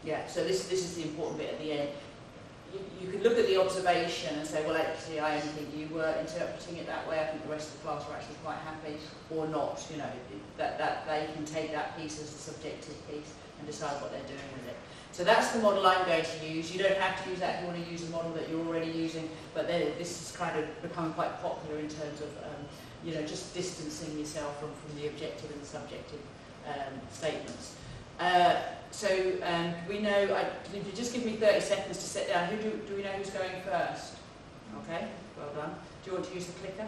Yeah, so this is the important bit at the end. You could look at the observation and say, well, actually, I only think you were interpreting it that way. I think the rest of the class were actually quite happy, or not. You know, that they can take that piece as a subjective piece and decide what they're doing with it. So that's the model I'm going to use. You don't have to use that if you want to use a model that you're already using, but then this is kind of becoming quite popular in terms of, you know, just distancing yourself from the objective and the subjective statements. We know, if you just give me 30 seconds to sit down, do we know who's going first? Okay, well done. Do you want to use the clicker?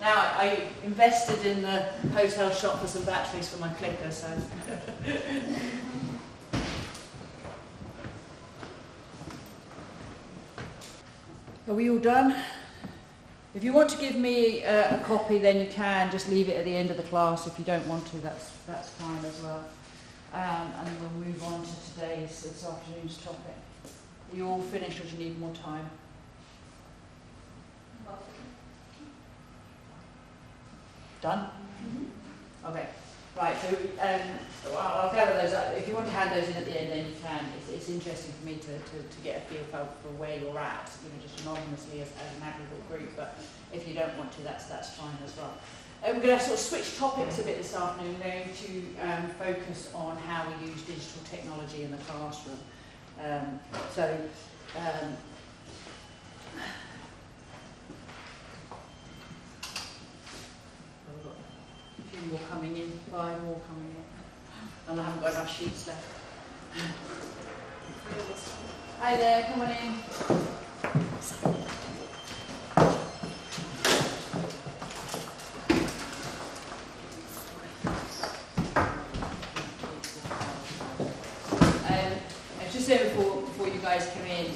Now, I invested in the hotel shop for some batteries for my clicker, so... Are we all done? If you want to give me a copy, then you can. Just leave it at the end of the class. If you don't want to, that's fine as well. And we'll move on to this afternoon's topic. Are you all finished, or do you need more time? Done? Mm-hmm. Okay. Right, so I'll gather those up. If you want to hand those in at the end, then you can. It's interesting for me to get a feel for where you're at, you know, just anonymously as an aggregate group, but if you don't want to, that's fine as well. We're going to sort of switch topics a bit this afternoon. We're going to focus on how we use digital technology in the classroom. More coming in, 5 more coming in, and I haven't got enough sheets left. Hi there, come on in. Just saying before you guys come in,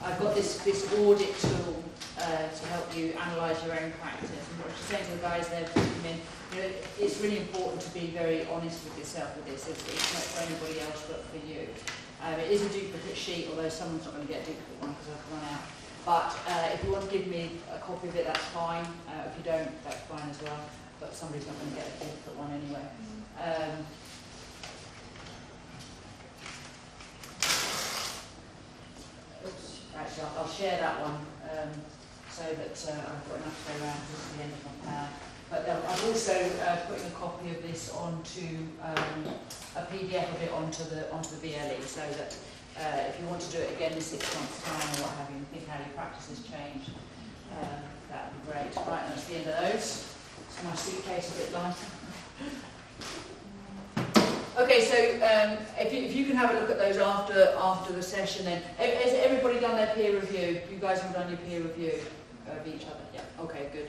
I've got this audit tool to help you analyse your own practice. And what I'm just saying to the guys there who come in, you know, it's really important to be very honest with yourself with this. It's not for anybody else but for you. It is a duplicate sheet, although someone's not going to get a duplicate one because I've run out. But if you want to give me a copy of it, that's fine. If you don't, that's fine as well. But somebody's not going to get a duplicate one anyway. Actually, I'll share that one. So that I've got enough to go around to the end of my plan. But I'm also putting a copy of this onto a PDF of it onto the VLE, so that if you want to do it again in 6 months' time or what have you, and think how your practice has changed, that would be great. Right, that's the end of those. So my suitcase a bit lighter. Okay, so if you can have a look at those after the session, then has everybody done their peer review? You guys have done your peer review of each other? Yeah. Okay, good.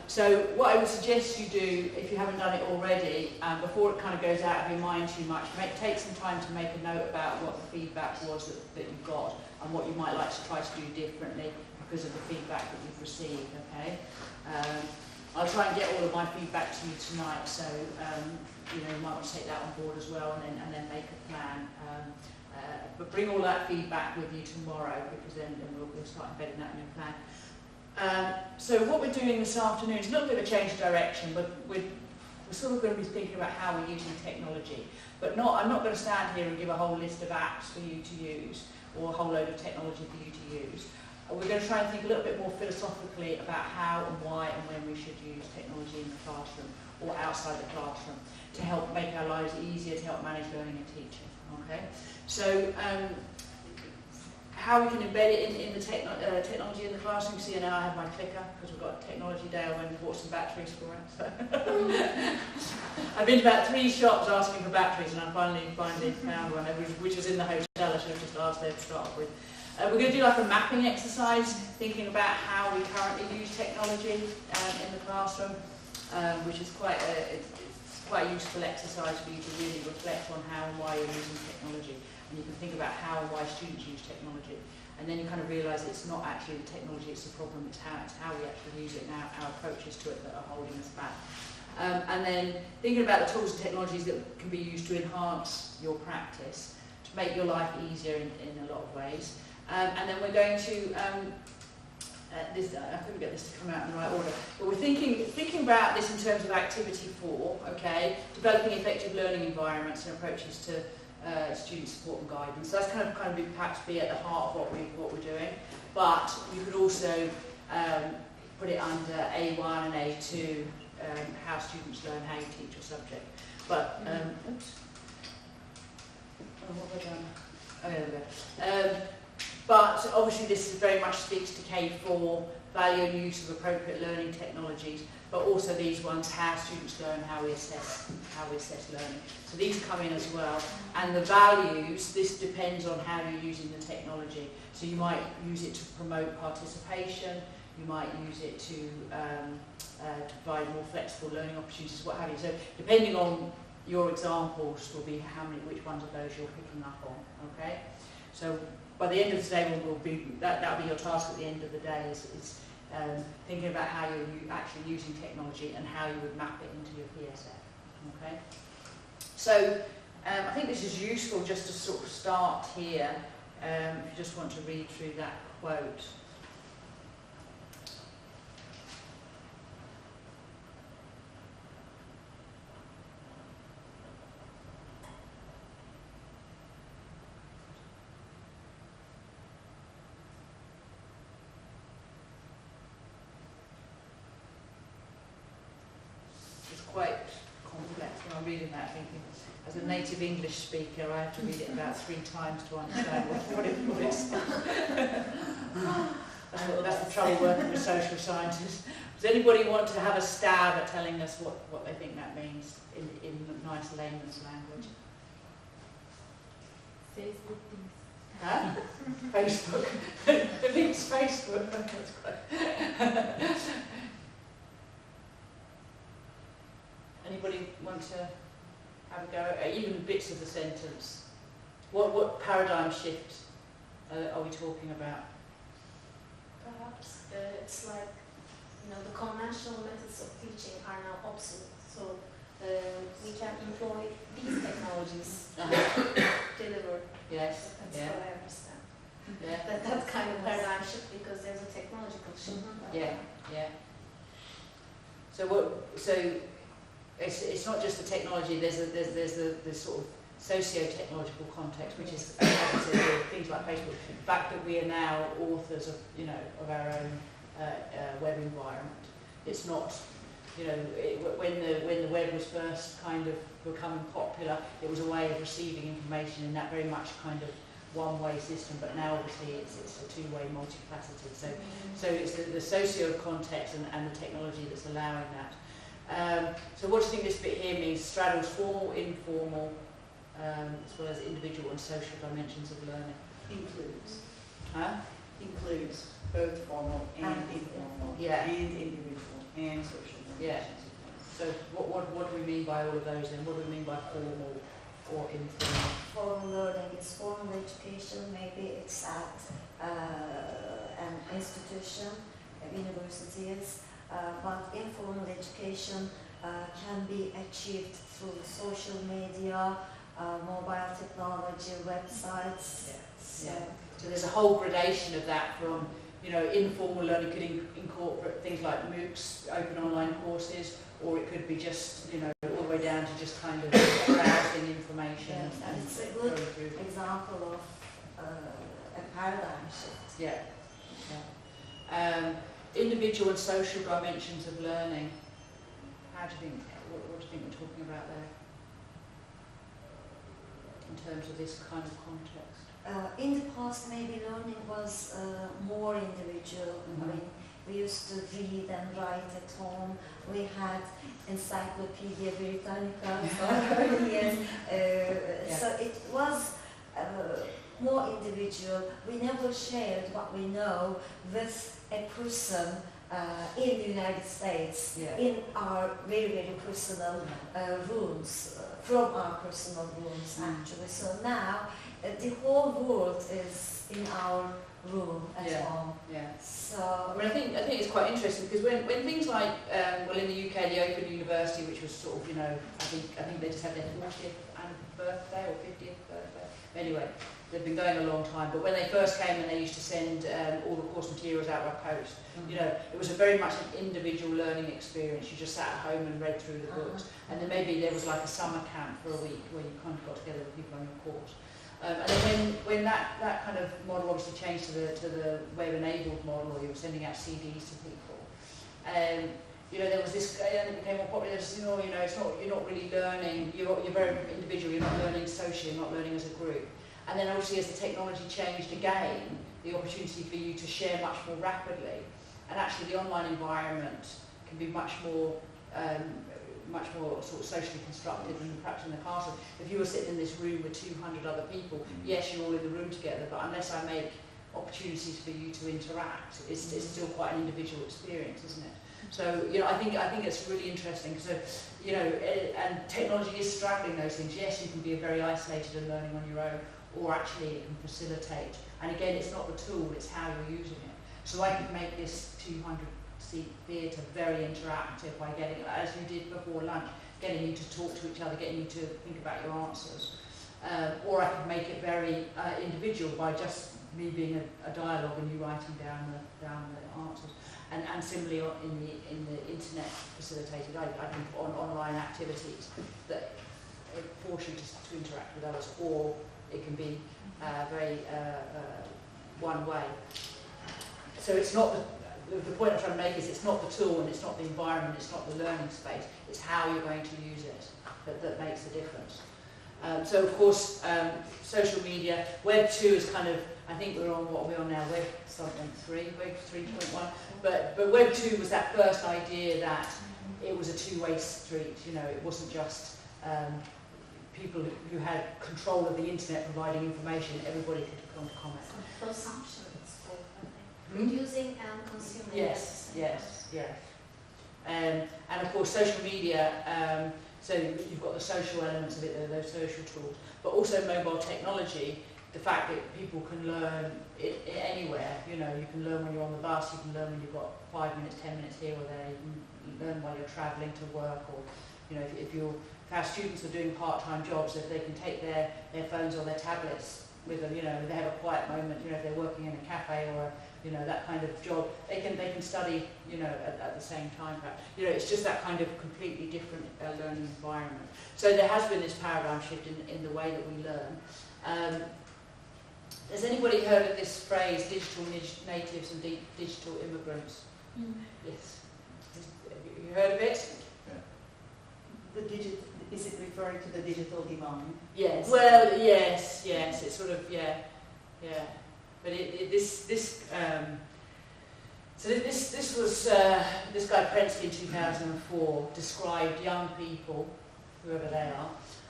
So what I would suggest you do, if you haven't done it already, before it kind of goes out of your mind too much, take some time to make a note about what the feedback was that you got and what you might like to try to do differently because of the feedback that you've received. Okay. I'll try and get all of my feedback to you tonight, so you know, you might want to take that on board as well, and then make a plan. But bring all that feedback with you tomorrow, because then we'll start embedding that in your plan. So what we're doing this afternoon is a little bit of a change of direction, but we're sort of going to be thinking about how we're using technology. But I'm not going to stand here and give a whole list of apps for you to use, or a whole load of technology for you to use. We're going to try and think a little bit more philosophically about how and why and when we should use technology in the classroom or outside the classroom to help make our lives easier, to help manage learning and teaching. Okay, so how we can embed it in the technology in the classroom. See, now I have my clicker because we've got a technology day. I went and bought some batteries for it. So I've been to about 3 shops asking for batteries, and I finally found one, which was in the hotel. I should have just asked there to start off with. We're going to do like a mapping exercise, thinking about how we currently use technology in the classroom, which is quite a useful exercise for you to really reflect on how and why you're using technology. And you can think about how and why students use technology. And then you kind of realise it's not actually the technology, it's the problem, it's how we actually use it and our approaches to it that are holding us back. And then thinking about the tools and technologies that can be used to enhance your practice, to make your life easier in a lot of ways. And then we're going to I couldn't get this to come out in the right order, but we're thinking about this in terms of activity 4, okay, developing effective learning environments and approaches to student support and guidance. So that's kind of perhaps be at the heart of what we're doing, but you could also put it under A1 and A2, how students learn, how you teach your subject. But oops. Oh, what have I done? Oh, there we go. But obviously this very much speaks to K4, value and use of appropriate learning technologies, but also these ones, how students learn, how we assess learning. So these come in as well. And the values, this depends on how you're using the technology. So you might use it to promote participation, you might use it to provide more flexible learning opportunities, what have you. So depending on your examples will be which ones of those you're picking up on, okay? So by the end of today, that'll be your task at the end of the day, is thinking about how you're actually using technology and how you would map it into your PSF. Okay. So I think this is useful just to sort of start here. If you just want to read through that quote. Quite complex when I'm reading that, thinking, as a native English speaker, I have to read it about 3 times to understand what it's that's the trouble working with social scientists. Does anybody want to have a stab at telling us what they think that means in nice layman's language? Facebook things. Huh? Facebook. I think it's Facebook. That's great. Anybody want to have a go? Even bits of the sentence. What paradigm shift are we talking about? Perhaps it's like, the conventional methods of teaching are now obsolete. So we can employ these technologies to deliver. Yes. That's Yeah. what I understand. Yeah. That kind of paradigm shift, because there's a technological shift. Yeah. Yeah. So it's not just the technology. There's the sort of socio-technological context, which is things like Facebook. The fact that we are now authors of our own web environment. It's not when the web was first kind of becoming popular, it was a way of receiving information in that very much kind of one-way system. But now obviously it's a two-way, multifaceted. So it's the socio context and the technology that's allowing that. So what do you think this bit here means? Straddles formal, informal, as well as individual and social dimensions of learning. Includes. Huh? Includes both formal and informal, Yeah. and individual and social dimensions. So what do we mean by all of those then? What do we mean by formal or informal? Formal learning is formal education. Maybe it's at an institution, universities. But informal education can be achieved through social media, mobile technology, websites. So there's a whole gradation of that from, informal learning could incorporate things like MOOCs, open online courses, or it could be just, all the way down to just kind of browsing information. Yes, and it's a good example of a paradigm shift. Yeah. Individual and social dimensions of learning. How do you think? What do you think we're talking about there? In terms of this kind of context. In the past, maybe learning was more individual. Mm-hmm. I mean, we used to read and write at home. We had Encyclopedia Britannica for years. So it was more individual. We never shared what we know with a person in the United States, in our very, very personal rooms, from our personal rooms actually. So now the whole world is in our room at Yeah. home. Yeah. So I mean, I think it's quite interesting because when things like, well, in the UK, the Open University, which was sort of, you know, I think they just had their 40th birthday or 50th birthday. Anyway, they've been going a long time. But when they first came and they used to send all the course materials out by post, you know, it was a very much an individual learning experience. You just sat at home and read through the books. And then maybe there was like a summer camp for a week where you kind of got together with people on your course. And then when that kind of model obviously changed to the web-enabled model, or you were sending out CDs to people, you know, there was this, and it became more popular, you know, it's not, you're not really learning, you're very individual, you're not learning socially, you're not learning as a group. And then obviously as the technology changed again, the opportunity for you to share much more rapidly, and actually the online environment can be much more sort of socially constructed than perhaps in the classroom. If you were sitting in this room with 200 other people, yes, you're all in the room together, but unless I make opportunities for you to interact, it's still quite an individual experience, isn't it? So, you know, I think it's really interesting. So, you know, and technology is straddling those things. Yes, you can be very isolated and learning on your own, or actually it can facilitate. And again, it's not the tool, it's how you're using it. So I could make this 200-seat theatre very interactive by getting, as you did before lunch, getting you to talk to each other, getting you to think about your answers. Or I could make it very individual by just me being a dialogue and you writing down the answers. And similarly in the internet facilitated, I think on online activities that it forces you to interact with others, or it can be very one way. So it's not the point I'm trying to make is it's not the tool and it's not the environment, it's not the learning space, it's how you're going to use it that makes the difference. So of course, social media, Web 2 is kind of, I think we're on what we're on now, Web 3.1, but Web 2 was that first idea that it was a two-way street, you know, it wasn't just people who had control of the internet providing information, everybody could come to comment. Consumption is called, I think. Producing and consuming. Yes. And of course social media, so you've got the social elements of it, those social tools, but also mobile technology, the fact that people can learn it anywhere, you know, you can learn when you're on the bus, you can learn when you've got 5 minutes, 10 minutes here or there, you can learn while you're travelling to work, or, you know, if our students are doing part-time jobs, if they can take their phones or their tablets with them, you know, if they have a quiet moment, you know, if they're working in a cafe or you know, that kind of job, they can study, you know, at the same time. You know, it's just that kind of completely different learning environment. So there has been this paradigm shift in the way that we learn. Has anybody heard of this phrase, digital natives and digital immigrants? Yes. Have you heard of it? Yeah. Is it referring to the digital divide? Yes. Well, yes. It's sort of, yeah. But this was this guy Prensky in 2004 described young people, whoever they are,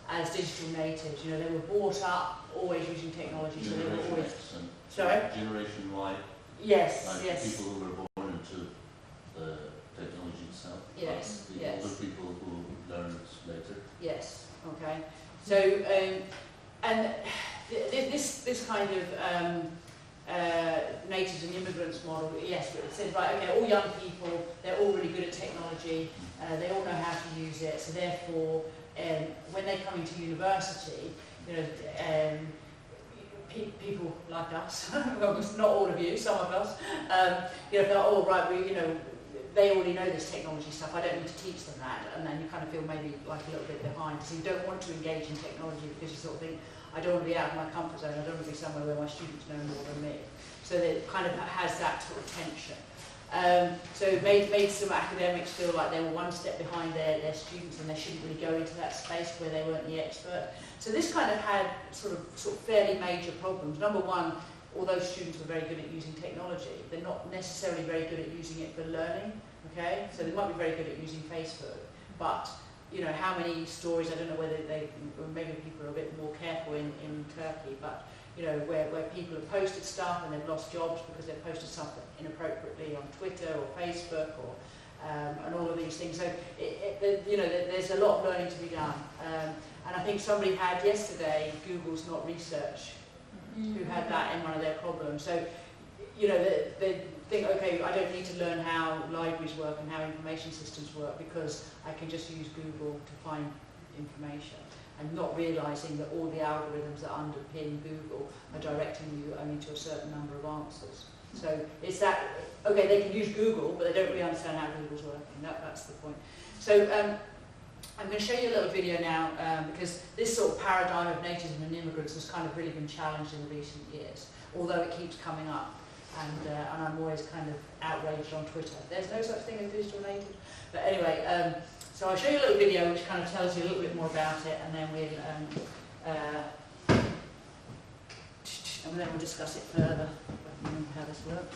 as digital natives. You know, they were brought up always using technology, so they were always. Sorry. Generation Y. Yes. Like Yes. people who were born into the technology itself. Yes. The Yes. older people who learned later. Yes. Okay. So and this kind of natives and immigrants model, yes, it says, right, okay, all young people, they're all really good at technology, they all know how to use it, so therefore, when they come into university, you know, people like us, well, not all of you, some of us, you know, they're all right, you know, they already know this technology stuff, I don't need to teach them that, and then you kind of feel maybe like a little bit behind, so you don't want to engage in technology because you sort of think, I don't want to be out of my comfort zone, I don't want to be somewhere where my students know more than me. So it kind of has that sort of tension. So it made some academics feel like they were one step behind their students and they shouldn't really go into that space where they weren't the expert. So this kind of had sort of fairly major problems. Number one, although students were very good at using technology, they're not necessarily very good at using it for learning, okay? So they might be very good at using Facebook, but you know, how many stories, I don't know whether maybe people are a bit more careful in Turkey, but you know, where people have posted stuff and they've lost jobs because they've posted something inappropriately on Twitter or Facebook or and all of these things. So you know, there's a lot of learning to be done. And I think somebody had yesterday Google's Not Research, who had that in one of their problems. So you know, they think, okay, I don't need to learn how libraries work and how information systems work because I can just use Google to find information, and not realising that all the algorithms that underpin Google are directing you only to a certain number of answers. So it's that, okay, they can use Google, but they don't really understand how Google's working. That's the point. So I'm going to show you a little video now, because this sort of paradigm of natives and immigrants has kind of really been challenged in recent years, although it keeps coming up. And I'm always kind of outraged on Twitter. There's no such thing as digital native. But anyway, so I'll show you a little video which kind of tells you a little bit more about it, and then we'll discuss it further. How this works.